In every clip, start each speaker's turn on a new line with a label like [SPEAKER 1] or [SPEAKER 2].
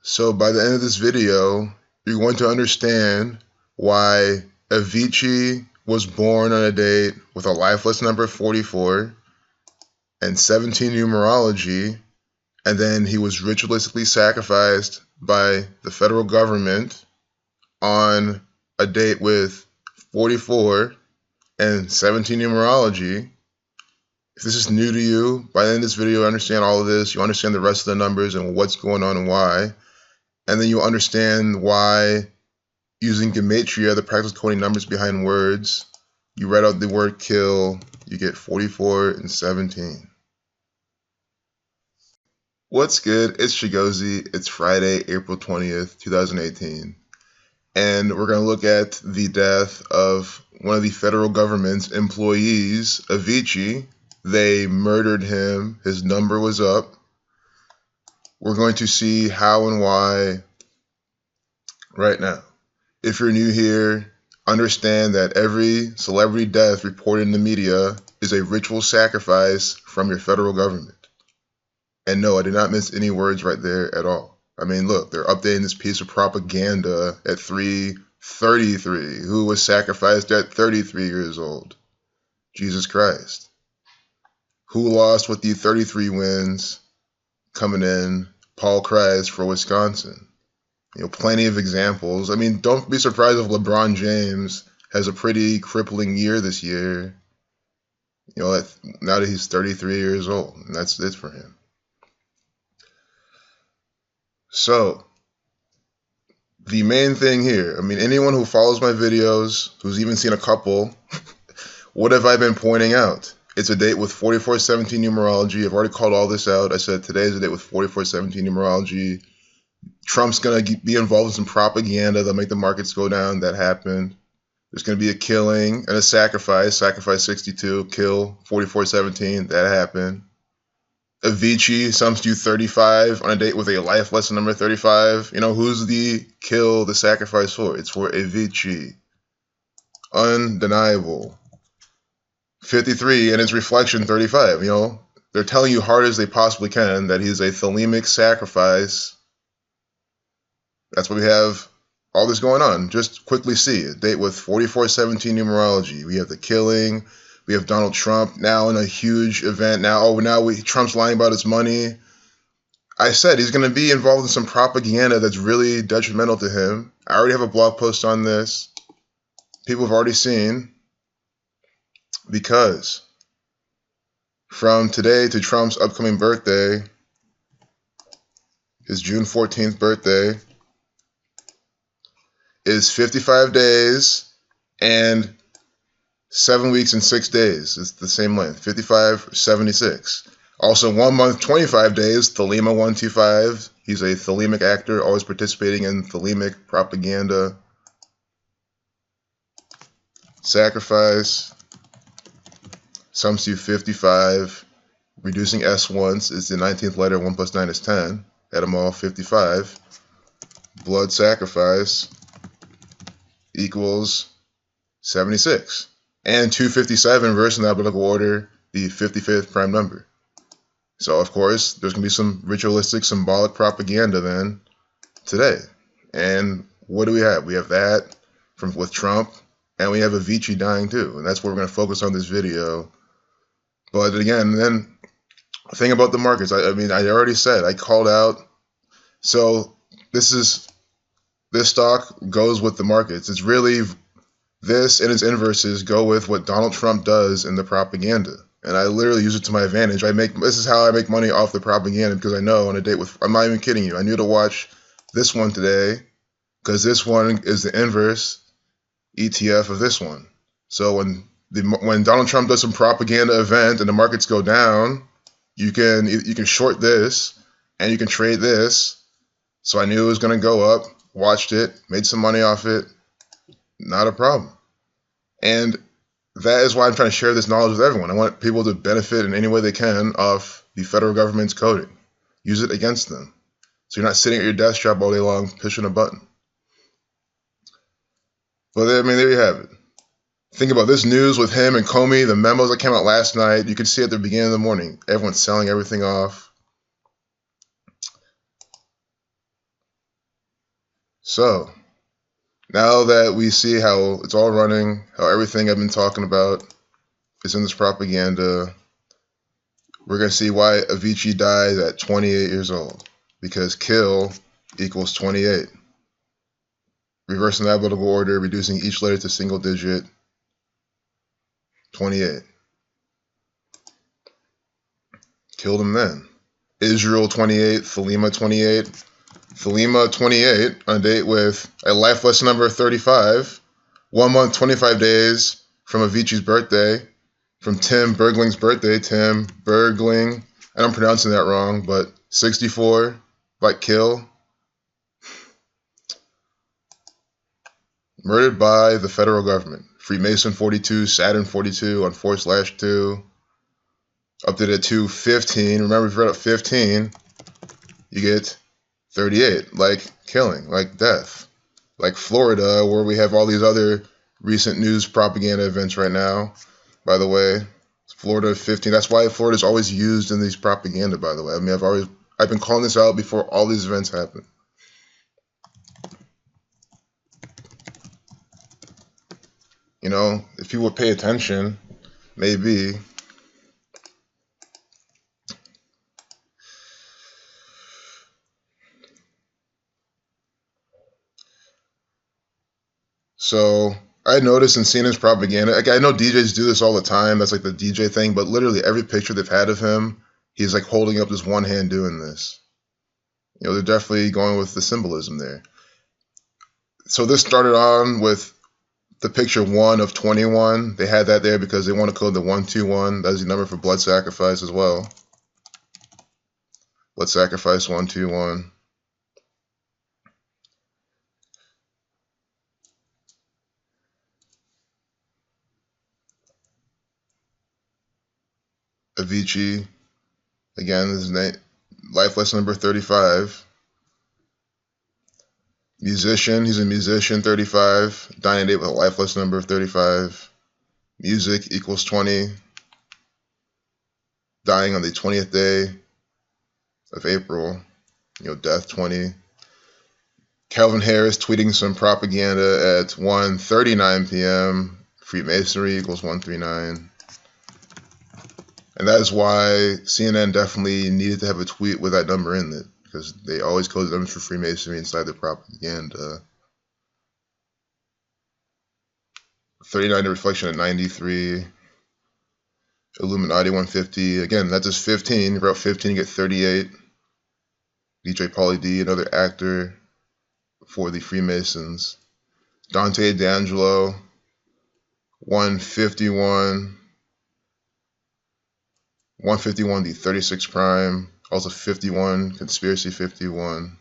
[SPEAKER 1] So by the end of this video, you're going to understand why Avicii was born on a date with a lifeless number 44 and 17 numerology, and then he was ritualistically sacrificed by the federal government on a date with 44 and 17 numerology. If this is new to you, by the end of this video, you understand all of this. You understand the rest of the numbers and what's going on and why. And then you'll understand why using gematria, the practice of coding numbers behind words, you write out the word kill, you get 44 and 17. What's good? It's Chigozie. It's Friday, April 20th, 2018. And we're going to look at the death of one of the federal government's employees, Avicii. They murdered him. His number was up. We're going to see how and why right now. If you're new here, understand that every celebrity death reported in the media is a ritual sacrifice from your federal government. And no, I did not miss any words right there at all. I mean, look, they're updating this piece of propaganda at 3:33. Who was sacrificed at 33 years old? Jesus Christ. Who lost with the 33 wins coming in? Paul Christ for Wisconsin. Plenty of examples. I mean, don't be surprised if LeBron James has a pretty crippling year this year. Now that he's 33 years old, and that's it for him. So, the main thing here, I mean, anyone who follows my videos, who's even seen a couple, what have I been pointing out? It's a date with 4417 numerology. I've already called all this out. I said today's a date with 4417 numerology. Trump's going to be involved in some propaganda that'll make the markets go down. That happened. There's going to be a killing and a sacrifice. Sacrifice 62, kill 4417. That happened. Avicii, some do 35 on a date with a lifeless number 35. Who's the kill, the sacrifice for? It's for Avicii. Undeniable. 53 and its reflection 35. They're telling you hard as they possibly can that he's a Thelemic sacrifice. That's why we have all this going on. Just quickly see a date with 4417 numerology. We have the killing. We have Donald Trump now in a huge event. Trump's lying about his money. I said he's going to be involved in some propaganda that's really detrimental to him. I already have a blog post on this. People have already seen. Because from today to Trump's upcoming birthday, his June 14th birthday, is 55 days and 7 weeks and 6 days. It's the same length, 55, 76. Also 1 month, 25 days, Thelema 125. He's a Thelemic actor, always participating in Thelemic propaganda. Sacrifice. Some do 55. Reducing S once is the 19th letter. 1 plus 9 is 10. Add them all, 55. Blood sacrifice equals 76. And 257, reversing the alphabetical order, the 55th prime number. So, of course, there's going to be some ritualistic, symbolic propaganda then today. And what do we have? We have that with Trump, and we have Avicii dying too. And that's what we're going to focus on this video. But again, then the thing about the markets, I mean, I already said, I called out. So this stock goes with the markets. It's really this and its inverses go with what Donald Trump does in the propaganda. And I literally use it to my advantage. This is how I make money off the propaganda, because I know on a date with, I'm not even kidding you, I knew to watch this one today because this one is the inverse ETF of this one. So when Donald Trump does some propaganda event and the markets go down, you can short this and you can trade this. So I knew it was going to go up, watched it, made some money off it. Not a problem. And that is why I'm trying to share this knowledge with everyone. I want people to benefit in any way they can off the federal government's coding. Use it against them. So you're not sitting at your desktop all day long pushing a button. But I mean, there you have it. Think about this news with him and Comey, the memos that came out last night. You could see at the beginning of the morning, everyone's selling everything off. So, now that we see how it's all running, how everything I've been talking about is in this propaganda, we're going to see why Avicii dies at 28 years old. Because kill equals 28. Reversing the alphabetical order, reducing each letter to single digit, 28. Killed him then. Israel 28, Thelema 28. Thelema 28 on a date with a life lesson number 35. 1 month, 25 days from Avicii's birthday. From Tim Bergling's birthday. Tim Bergling. And I'm pronouncing that wrong, but 64. Like kill. Murdered by the federal government. Freemason 42, Saturn 42 on 4/2. Updated to 15. Remember, if you're at 15, you get 38. Like killing, like death. Like Florida, where we have all these other recent news propaganda events right now. By the way, Florida 15. That's why Florida is always used in these propaganda, by the way. I mean, I've been calling this out before all these events happen. You know, if people would pay attention, maybe. So I noticed in seeing his propaganda, like, I know DJs do this all the time. That's like the DJ thing, but literally every picture they've had of him, he's like holding up this one hand doing this. You know, they're definitely going with the symbolism there. So this started on with the picture 1 of 21. They had that there because they want to code the 121. That's the number for blood sacrifice as well. Blood sacrifice 121. Avicii. Again, this is life lesson number 35. Musician, he's a musician, 35. Dying date with a life lesson number 35. Music equals 20. Dying on the 20th day of April. You know, death 20. Calvin Harris tweeting some propaganda at 1:39 p.m. Freemasonry equals 139. And that is why CNN definitely needed to have a tweet with that number in it, because they always code numbers for Freemasonry inside their propaganda. 39 to reflection at 93. Illuminati 150. Again, that's just 15. About 15, you get 38. DJ Pauly D, another actor for the Freemasons. Dante D'Angelo 151. 151, the 36 prime. Also 51, conspiracy 51.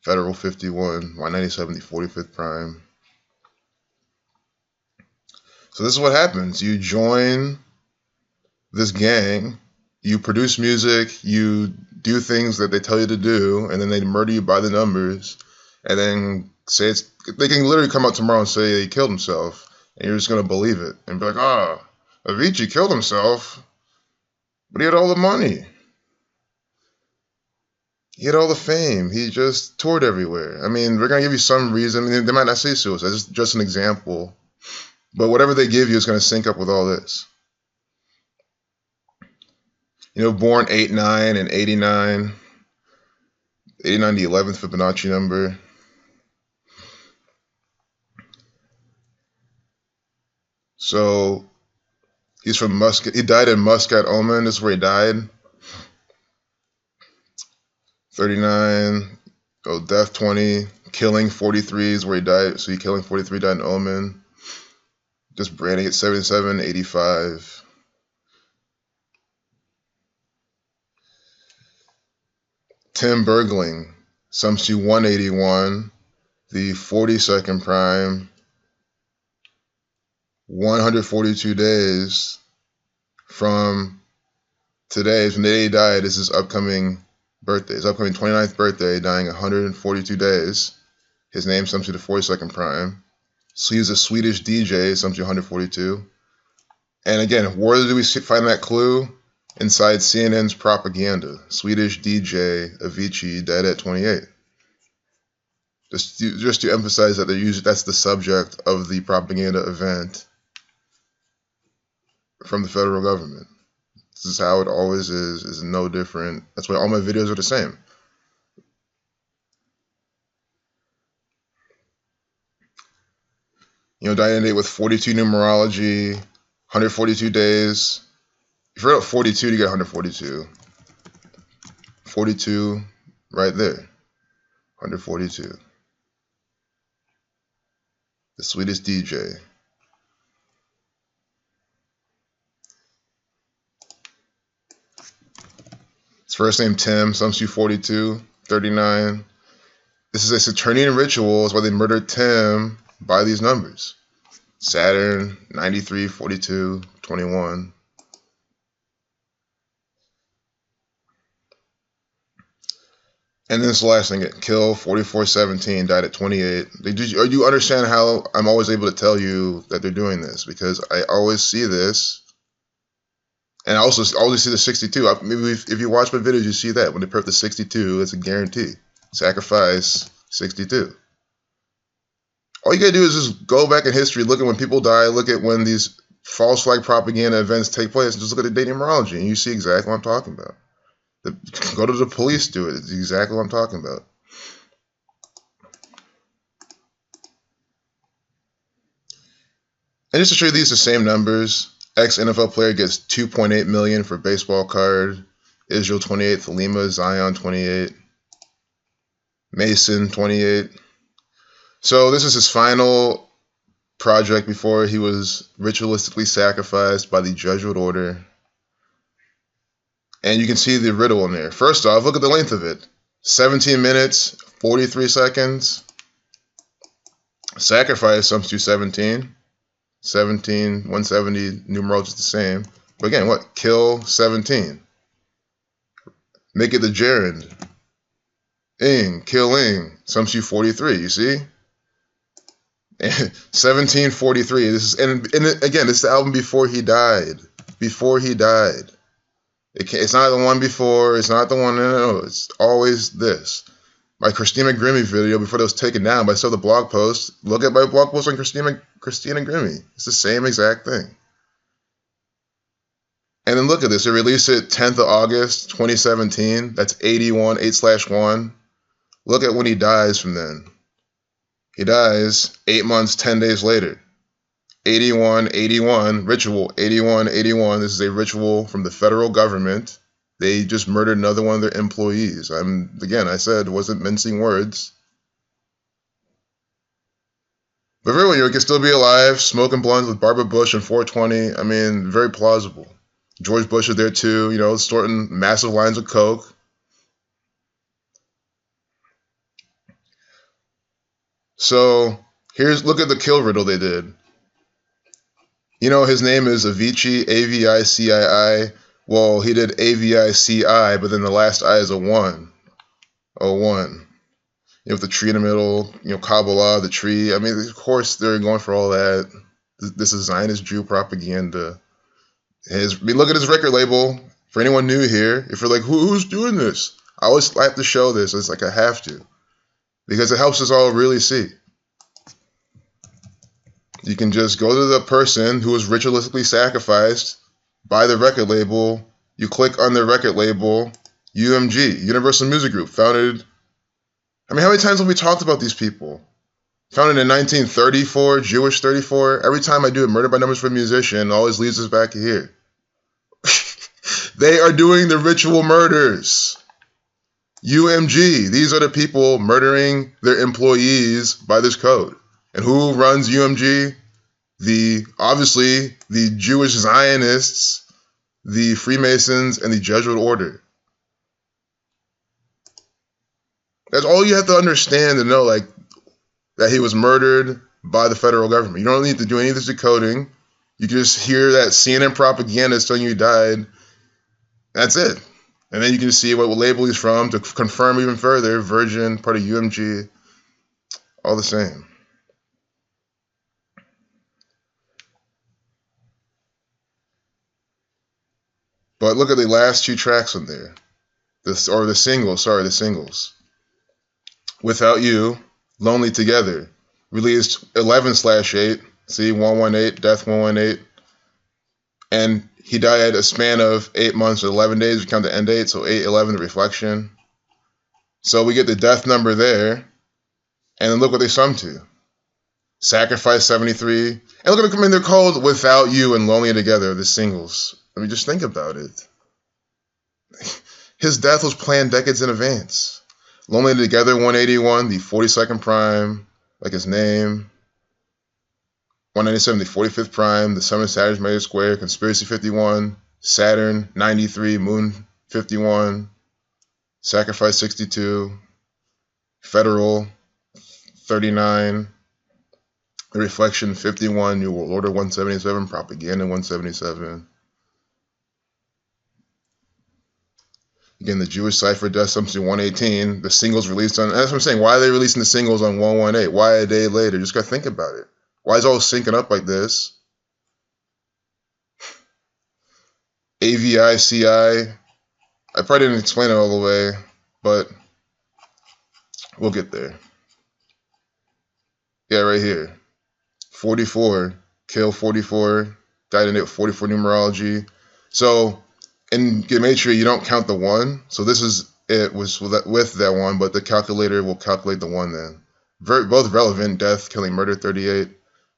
[SPEAKER 1] Federal 51, 197, the 45th prime. So this is what happens. You join this gang, you produce music, you do things that they tell you to do, and then they murder you by the numbers, and then say they can literally come out tomorrow and say he killed himself, and you're just going to believe it, and be like, Avicii killed himself, but he had all the money. He had all the fame. He just toured everywhere. I mean, they're going to give you some reason. I mean, they might not say suicide. It's just an example. But whatever they give you is going to sync up with all this. You know, born 8/9 and 89. 89, the 11th Fibonacci number. So he's from Muscat. He died in Muscat, Oman. This is where he died. 39. Oh, death 20. Killing 43 is where he died. So he killing 43 died in Oman. Just branding at 77, 85. Tim Bergling, sums to 181, the 42nd prime, 142 days from today, from the day he died, is his upcoming birthday. His upcoming 29th birthday, dying 142 days. His name sums to the 42nd prime. So he's a Swedish DJ, sums to 142. And again, where do we find that clue? Inside CNN's propaganda. Swedish DJ Avicii dead at 28. just to emphasize that that's the subject of the propaganda event from the federal government. This is how it always is no different. That's why all my videos are the same. You know, dying date with 42 numerology, 142 days. If you're at 42, you get 142. 42 right there. 142. The sweetest DJ. His first name Tim, sums to 42, 39. This is a Saturnian ritual. That's why they murdered Tim by these numbers. Saturn, 93, 42, 21. And then this last thing, get killed, 4417, died at 28. You understand how I'm always able to tell you that they're doing this? Because I always see this. And I also always see the 62. Maybe if you watch my videos, you see that. When they put up the 62, it's a guarantee. Sacrifice, 62. All you gotta do is just go back in history, look at when people die, look at when these false flag propaganda events take place, and just look at the date numerology, and you see exactly what I'm talking about. Go to the police, do it. It's exactly what I'm talking about. And just to show you these are the same numbers, ex-NFL player gets $2.8 million for baseball card, Israel 28, Thelema, Zion 28, Mason 28. So this is his final project before he was ritualistically sacrificed by the Jesuit order. And you can see the riddle in there. First off, look at the length of it. 17 minutes, 43 seconds. Sacrifice sums to 17. 17, 170, numerology is the same. But again, what? Kill 17. Make it the gerund. Killing, sums to 43, you see? 1743. This is, and again, this is the album before he died. Before he died. It's not the one before. It's not the one. No. It's always this. My Christina Grimmie video before that was taken down, but I saw the blog post. Look at my blog post on Christina Grimmie. It's the same exact thing. And then look at this. They released it 10th of August, 2017. That's 81, 8/1. Look at when he dies from then. He dies 8 months, 10 days later. 81, 81, ritual, 81, 81. This is a ritual from the federal government. They just murdered another one of their employees. Again, I said, wasn't mincing words. But everyone, you can still be alive, smoking blunts with Barbara Bush and 420. I mean, very plausible. George Bush is there too, you know, snorting massive lines of coke. So look at the kill riddle they did. You know, his name is Avicii, A-V-I-C-I-I. Well, he did A-V-I-C-I, but then the last I is a 1. A 1. You know, with the tree in the middle, you know, Kabbalah, the tree. I mean, of course, they're going for all that. This is Zionist Jew propaganda. Look at his record label. For anyone new here, if you're like, who's doing this? I always have to show this. It's like I have to. Because it helps us all really see. You can just go to the person who was ritualistically sacrificed by the record label. You click on the record label, UMG, Universal Music Group, founded. I mean, how many times have we talked about these people? Founded in 1934, Jewish 34. Every time I do a Murder by Numbers for a Musician, it always leads us back here. They are doing the ritual murders. UMG, these are the people murdering their employees by this code. And who runs UMG? Obviously, the Jewish Zionists, the Freemasons, and the Jesuit order. That's all you have to understand to know, like, that he was murdered by the federal government. You don't need to do any of this decoding. You can just hear that CNN propaganda telling you he died. That's it. And then you can see what label he's from to confirm even further. Virgin, part of UMG, all the same. But look at the last 2 tracks on there. The singles. Without You, Lonely Together, released 11/8. See, 118, death 118. And he died a span of 8 months or 11 days. We count the end date, so 8/11, the reflection. So we get the death number there. And then look what they sum to. Sacrifice 73. And look at them, I mean, they're called Without You and Lonely Together, the singles. I mean, just think about it. His death was planned decades in advance. Lonely Together, 181, the 42nd prime, like his name. 197, the 45th prime, the Sun and Saturn's major square, Conspiracy 51, Saturn 93, Moon 51, Sacrifice 62, Federal 39, The Reflection 51, New World Order 177, Propaganda 177. Again, the Jewish Cipher Death Something 118, the singles released on, that's what I'm saying, why are they releasing the singles on 118? Why a day later? Just gotta think about it. Why is it all syncing up like this? AVICI. I probably didn't explain it all the way, but we'll get there. Yeah, right here. 44. Kill 44. Died in it with 44 numerology. So in Gematria, you don't count the 1. So this is it was with that 1, but the calculator will calculate the 1 then. Both relevant, death, killing, murder, 38.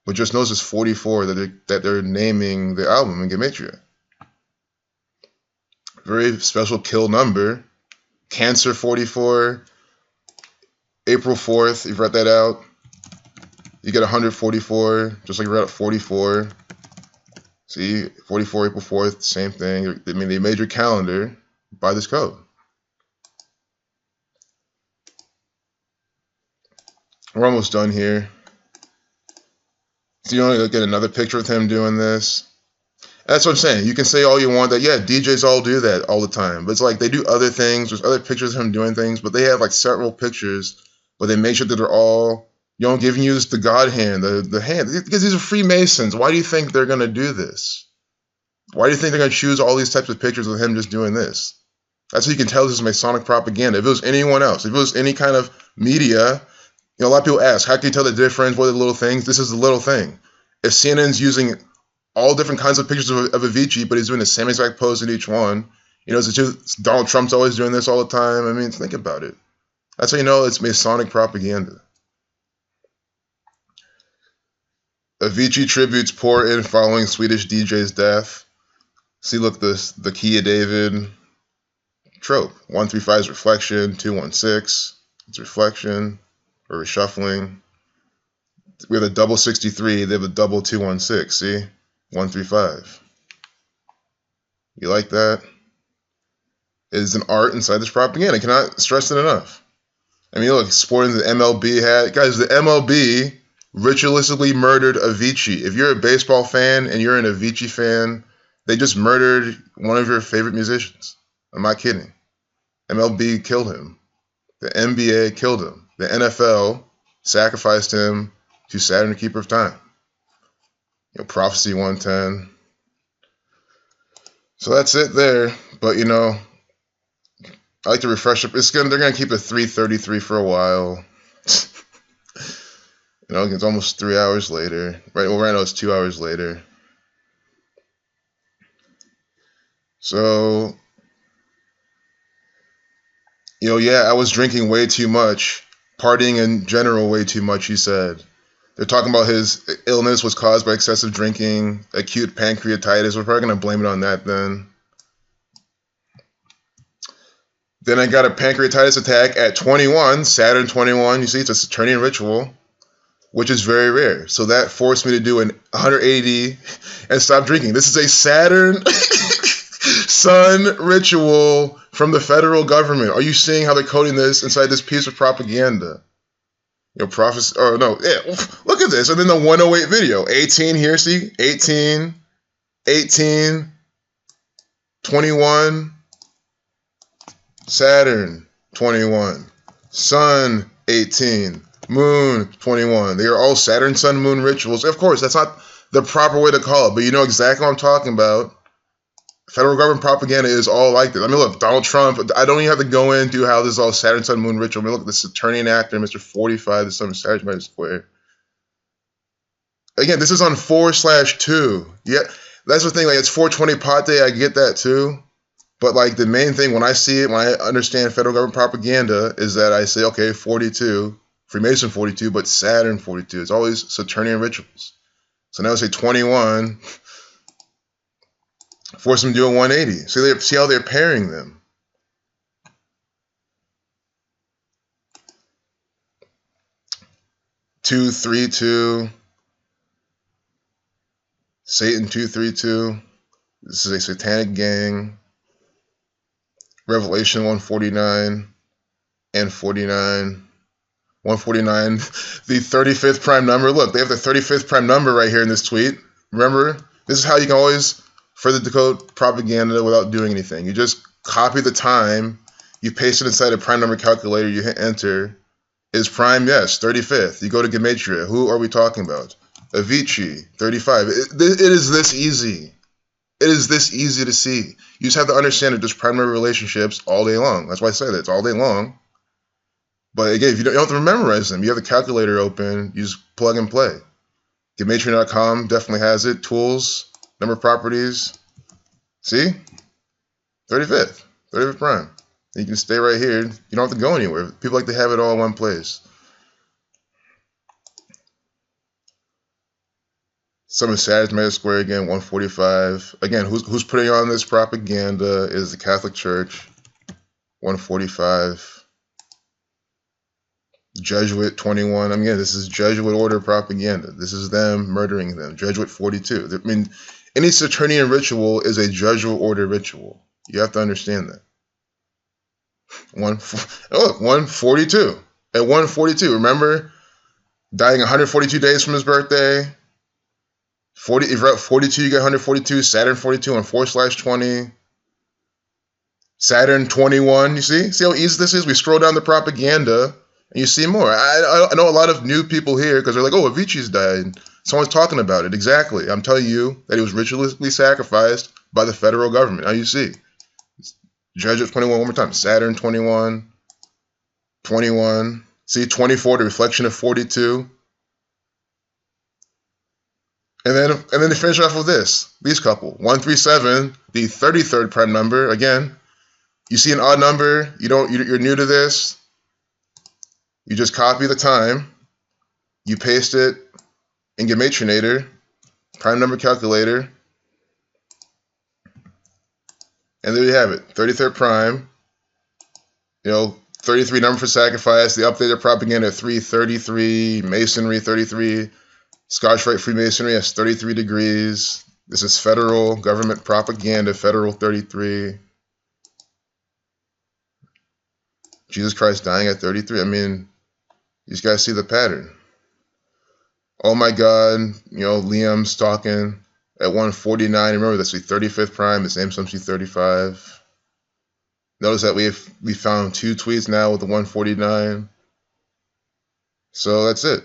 [SPEAKER 1] But just notice it's 44 that they're naming the album in Gematria. Very special kill number. Cancer 44. April 4th, you've read that out. You get 144, just like you read out 44. See, 44, April 4th, same thing. I mean, they made your calendar by this code. We're almost done here. So you only look at another picture of him doing this. That's what I'm saying. You can say all you want that, yeah, DJs all do that all the time. But it's like they do other things. There's other pictures of him doing things, but they have like several pictures where they make sure that they're all, you know, giving you the God hand, the hand. Because these are Freemasons. Why do you think they're going to do this? Why do you think they're going to choose all these types of pictures of him just doing this? That's how you can tell this is Masonic propaganda. If it was anyone else, if it was any kind of media, you know, a lot of people ask, how can you tell the difference? What are the little things? This is the little thing. If CNN's using all different kinds of pictures of Avicii, but he's doing the same exact pose in each one, you know, Donald Trump's always doing this all the time. I mean, think about it. That's how you know it's Masonic propaganda. Avicii tributes pour in following Swedish DJ's death. See, look, the Key of David trope. 135 is reflection, 216 it's reflection or reshuffling. We have a double 63, they have a double 216, see? 135. You like that? It is an art inside this propaganda. I cannot stress it enough. I mean, look, sporting the MLB hat. Guys, the MLB ritualistically murdered Avicii. If you're a baseball fan and you're an Avicii fan, they just murdered one of your favorite musicians. I'm not kidding. MLB killed him. The NBA killed him. The NFL sacrificed him to Saturn, the Keeper of Time. You know, Prophecy 110. So that's it there. But, you know, I like to refresh up. They're going to keep it 3:33 for a while. You know, it's almost 3 hours later. Right now it's 2 hours later. So, you know, yeah, I was drinking way too much. Partying in general way too much, he said. They're talking about his illness was caused by excessive drinking, acute pancreatitis. We're probably going to blame it on that then. Then I got a pancreatitis attack at 21, Saturn 21. You see, it's a Saturnian ritual, which is very rare. So that forced me to do an 180 and stop drinking. This is a Saturn Sun ritual from the federal government. Are you seeing how they're coding this inside this piece of propaganda? You know, prophecy, oh no, yeah, look at this. And then the 108 video, 18 here, see? 18, 18, 21, Saturn, 21, Sun, 18, Moon, 21. They are all Saturn, Sun, Moon rituals. Of course, that's not the proper way to call it, but you know exactly what I'm talking about. Federal government propaganda is all like this. I mean, look, Donald Trump, I don't even have to go into how this is all Saturn, Sun, Moon ritual. I mean, look, the Saturnian actor, Mr. 45, the son of Sagittarius Square. Again, this is on 4/2. Yeah, that's the thing. Like, it's 420 pot day. I get that too. But, like, the main thing when I see it, when I understand federal government propaganda, is that I say, okay, 42, Freemason 42, but Saturn 42. It's always Saturnian rituals. So now I say 21. Force them to do a 180. See how they're pairing them. Two, 3, 2. Satan 232. This is a satanic gang. Revelation 149 and 49. 149, the 35th prime number. Look, they have the 35th prime number right here in this tweet. Remember, this is how you can always further decode propaganda without doing anything. You just copy the time, you paste it inside a prime number calculator, you hit enter. Is prime? Yes, 35th. You go to Gematria. Who are we talking about? Avicii, 35. It is this easy. It is this easy to see. You just have to understand that there's primary relationships all day long. That's why I say that. It's all day long. But again, if you don't have to memorize them. You have the calculator open. You just plug and play. Gematria.com definitely has it. Tools, number properties. See? 35th. 35th prime. You can stay right here. You don't have to go anywhere. People like to have it all in one place. Some of Sagittarius Square again, 145. Again, who's putting on this propaganda is the Catholic Church, 145. Jesuit, 21. I mean, again, this is Jesuit order propaganda. This is them murdering them. Jesuit, 42. I mean, any Saturnian ritual is a Jesuit order ritual. You have to understand that. 142. At 142, remember, dying 142 days from his birthday. 40, if you're at 42, you get 142. Saturn 42 on 4/20. Saturn 21. You see how easy this is? We scroll down the propaganda and you see more. I know a lot of new people here because they're like, oh, Avicii's died. Someone's talking about it. Exactly. I'm telling you that he was ritualistically sacrificed by the federal government. Now you see. Jesuit 21 one more time. Saturn 21. 21. See 24, the reflection of 42. And then they finish off with this. These couple. 137, the 33rd prime number. Again, you see an odd number, you're new to this. You just copy the time, you paste it in Gematrinator, prime number calculator, and there you have it. 33rd prime. 33 number for sacrifice, the updated propaganda 333, Masonry 33. Scotch Rite Freemasonry has 33 degrees. This is federal government propaganda, federal 33. Jesus Christ dying at 33. I mean, you just guys see the pattern. Oh my God, Liam's talking at 149. Remember, that's the 35th prime. His name's supposed to be 35. Notice that we found 2 tweets now with the 149. So that's it.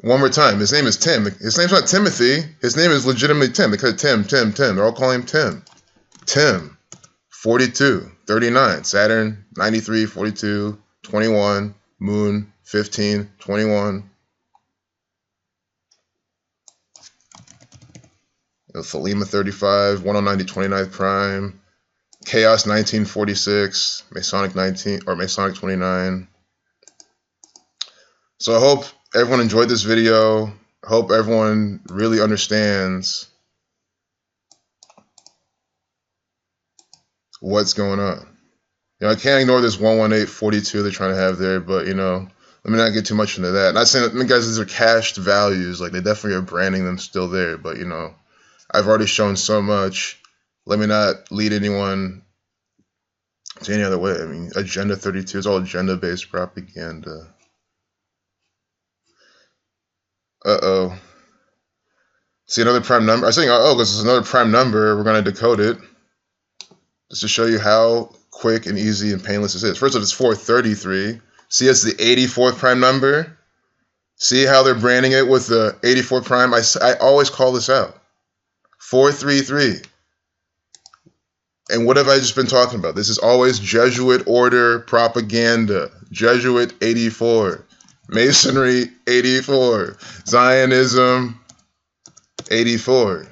[SPEAKER 1] One more time. His name is Tim. His name's not Timothy. His name is legitimately Tim. They call it Tim. They're all calling him Tim. Tim. 42. 39. Saturn. 93. 42. 21. Moon. 15. 21. Thelema 35. 109 to 29th prime. Chaos 1946. Masonic 19 or Masonic 29. So I hope everyone enjoyed this video. I hope everyone really understands what's going on. I can't ignore this 11842 they're trying to have there, but let me not get too much into that. Not saying that, guys, these are cached values. Like, they definitely are branding them still there, but I've already shown so much. Let me not lead anyone to any other way. I mean, Agenda 32 is all agenda-based propaganda. Uh-oh. See another prime number? I was saying, because it's another prime number, we're going to decode it. Just to show you how quick and easy and painless this is. First off, it's 433. See, it's the 84th prime number. See how they're branding it with the 84 prime? I always call this out. 433. And what have I just been talking about? This is always Jesuit order propaganda. Jesuit 84. Masonry 84. Zionism 84.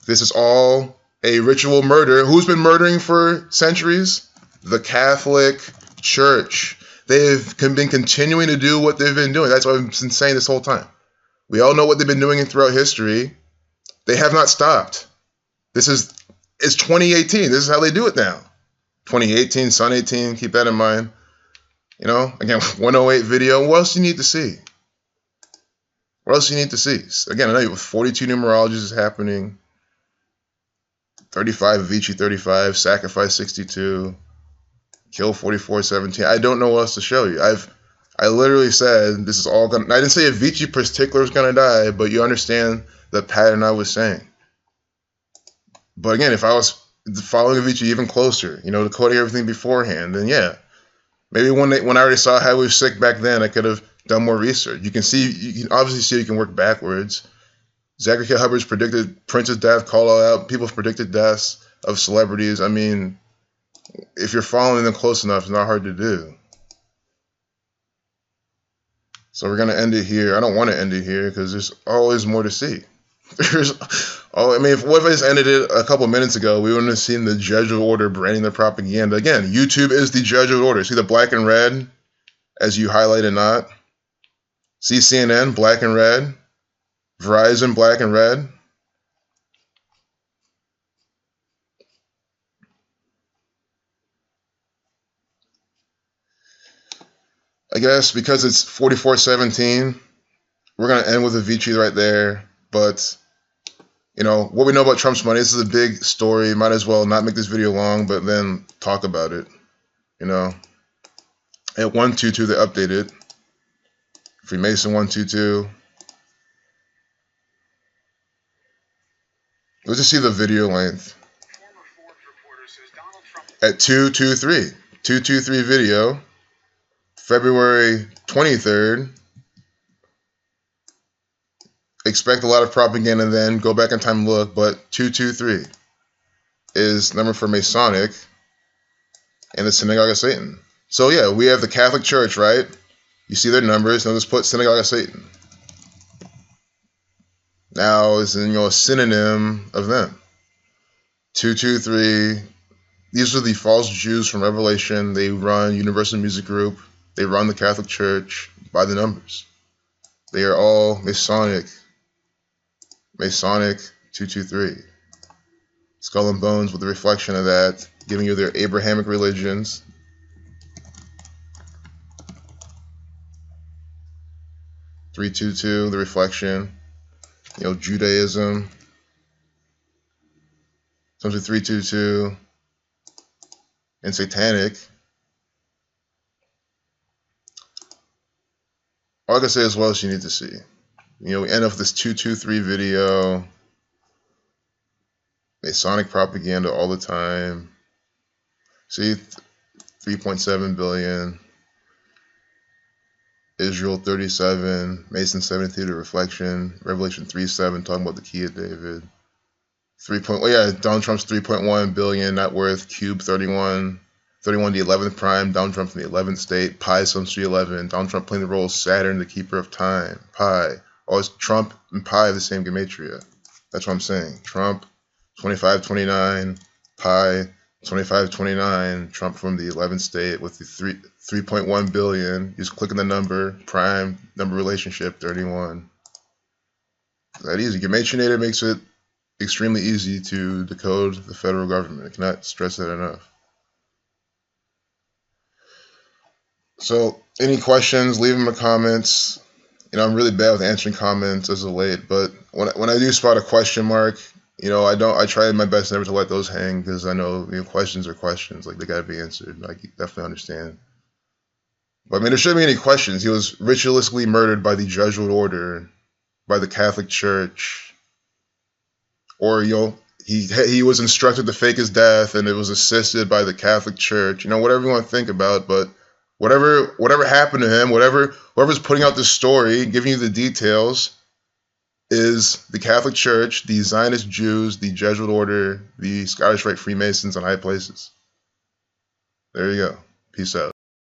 [SPEAKER 1] This is all a ritual murder. Who's been murdering for centuries? The Catholic Church. They've been continuing to do what they've been doing. That's what I've been saying this whole time. We all know what they've been doing throughout history. They have not stopped. It's 2018. This is how they do it now. 2018, Sun 18, keep that in mind. You know, again, 108 video. What else do you need to see? What else do you need to see? Again, I know 42 numerologies is happening. 35 Avicii 35, Sacrifice 62, Kill 4417. I don't know what else to show you. I literally said this is all gonna. I didn't say Avicii particular is gonna die, but you understand the pattern I was saying. But again, if I was following Avicii even closer, you know, decoding everything beforehand, then yeah, maybe when I already saw how he was sick back then, I could have done more research. You can obviously see you can work backwards. Zachary K. Hubbard's predicted Prince's death, call out. People have predicted deaths of celebrities. I mean, if you're following them close enough, it's not hard to do. So we're gonna end it here. I don't want to end it here because there's always more to see. I mean, what if I just ended it a couple minutes ago? We wouldn't have seen the Jesuit order branding their propaganda. Again, YouTube is the Jesuit order. See the black and red as you highlighted not? See CNN, black and red. Verizon, black and red. I guess because it's 4417, we're going to end with Avicii right there. But, you know, what we know about Trump's money, this is a big story. Might as well not make this video long, but then talk about it. You know, at 122, they updated. Freemason 122. Let's just see the video length. At 223. 223 video. February 23rd. Expect a lot of propaganda then. Go back in time and look. But 223 is number for Masonic and the Synagogue of Satan. So yeah, we have the Catholic Church, right? You see their numbers. Now let's put Synagogue of Satan. Now it's a synonym of them. 223. These are the false Jews from Revelation. They run Universal Music Group. They run the Catholic Church by the numbers. They are all Masonic. Masonic 223. Skull and Bones with the reflection of that, giving you their Abrahamic religions. (322) the reflection. You know, Judaism. Something 322. And Satanic. All I can say is what else you need to see. You know, we end up with this 223 video. Masonic propaganda all the time. See, 3.7 billion. Israel 37, Mason 73, the reflection, Revelation 3:7, talking about the key of David. Donald Trump's 3.1 billion net worth, Cube 31 the 11th prime, Donald Trump from the 11th state, Pi sums to 11, Donald Trump playing the role of Saturn, the keeper of time, Pi. Always Trump and Pi have the same gematria. That's what I'm saying. Trump 2529, Pi 2529, Trump from the 11th state with the 3.1 billion. You just click on the number, prime, number relationship, 31. That easy. Gematria makes it extremely easy to decode the federal government. I cannot stress that enough. So, any questions, leave them in the comments. You know, I'm really bad with answering comments as of late, but when I do spot a question mark, you know, I try my best never to let those hang, because I know, you know, questions are questions, like they gotta be answered. I definitely understand. But I mean, there shouldn't be any questions. He was ritualistically murdered by the Jesuit order, by the Catholic Church, or you know, he was instructed to fake his death, and it was assisted by the Catholic Church. You know, whatever you want to think about, but whatever happened to him, whoever's putting out this story, giving you the details, is the Catholic Church, the Zionist Jews, the Jesuit Order, the Scottish Rite Freemasons, and high places. There you go. Peace out.